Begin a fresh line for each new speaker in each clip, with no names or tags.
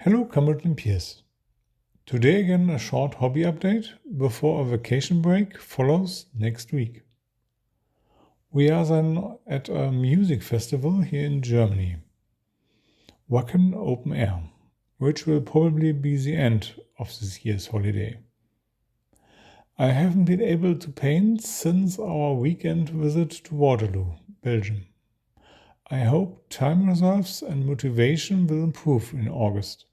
Hello, comrade and peers. Today again a short hobby update before a vacation break follows next week. We are then at a music festival here in Germany, Wacken Open Air, which will probably be the end of this year's holiday. I haven't been able to paint since our weekend visit to Waterloo, Belgium. I hope time reserves and motivation will improve in August.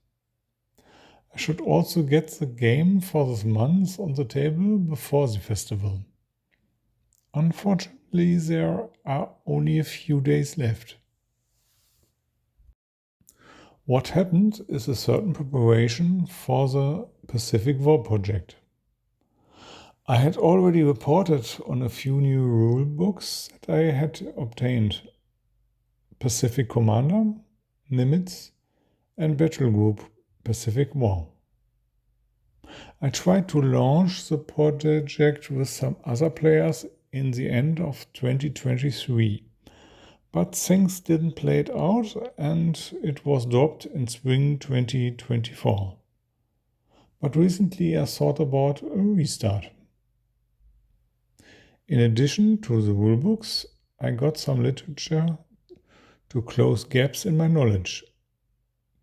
I should also get the game for this month on the table before the festival. Unfortunately, there are only a few days left. What happened is a certain preparation for the Pacific War project. I had already reported on a few new rule books that I had obtained: Pacific Commander, Nimitz, and Battle Group Pacific War. I tried to launch the project with some other players in the end of 2023, but things didn't play it out and it was dropped in spring 2024. But recently I thought about a restart. In addition to the rulebooks, I got some literature to close gaps in my knowledge.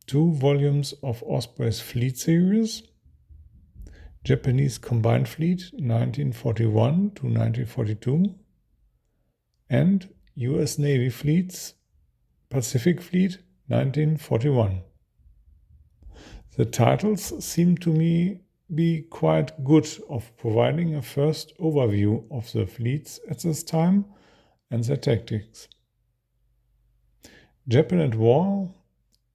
2 volumes of Osprey's Fleet series, Japanese Combined Fleet 1941 to 1942, and US Navy Fleet's Pacific Fleet 1941. The titles seem to me be quite good of providing a first overview of the fleets at this time and their tactics. Japan at War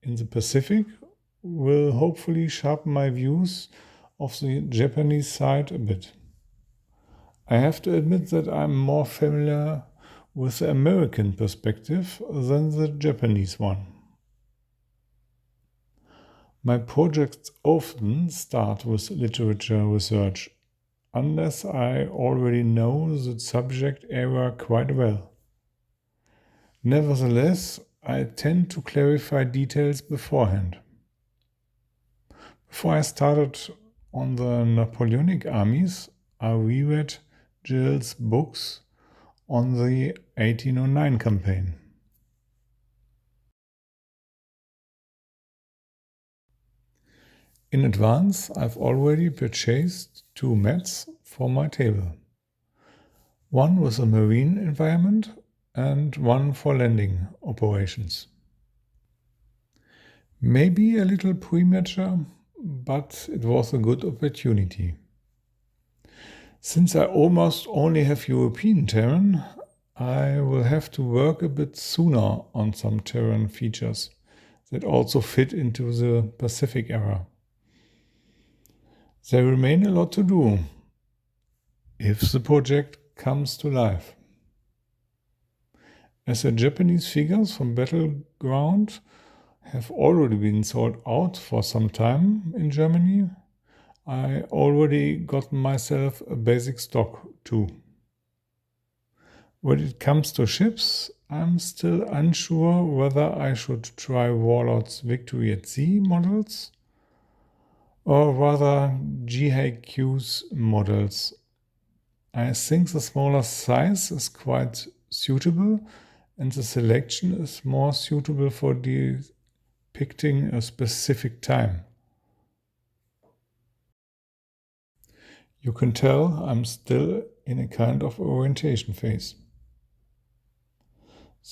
in the Pacific will hopefully sharpen my views of the Japanese side a bit. I have to admit that I'm more familiar with the American perspective than the Japanese one. My projects often start with literature research, unless I already know the subject area quite well. Nevertheless, I tend to clarify details beforehand. Before I started on the Napoleonic armies, I reread Gill's books on the 1809 campaign. In advance, I've already purchased 2 mats for my table. One with a marine environment and one for landing operations. Maybe a little premature, but it was a good opportunity. Since I almost only have European terrain, I will have to work a bit sooner on some terrain features that also fit into the Pacific era. There remain a lot to do if the project comes to life. As the Japanese figures from Battleground have already been sold out for some time in Germany, I already got myself a basic stock too. When it comes to ships, I'm still unsure whether I should try Warlord's Victory at Sea models or rather GHQ's models. I think the smaller size is quite suitable and the selection is more suitable for depicting a specific time. You can tell I'm still in a kind of orientation phase.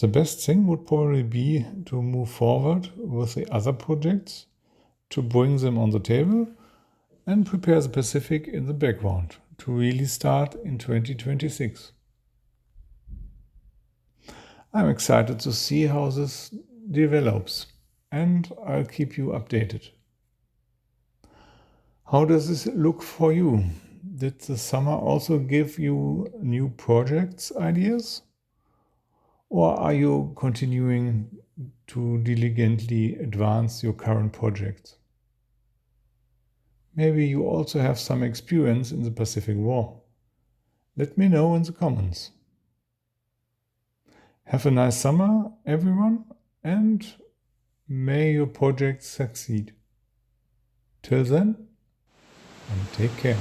The best thing would probably be to move forward with the other projects, to bring them on the table and prepare the Pacific in the background to really start in 2026. I'm excited to see how this develops and I'll keep you updated. How does this look for you? Did the summer also give you new projects ideas? Or are you continuing to diligently advance your current projects? Maybe you also have some experience in the Pacific War. Let me know in the comments. Have a nice summer, everyone, and may your projects succeed. Till then, and take care.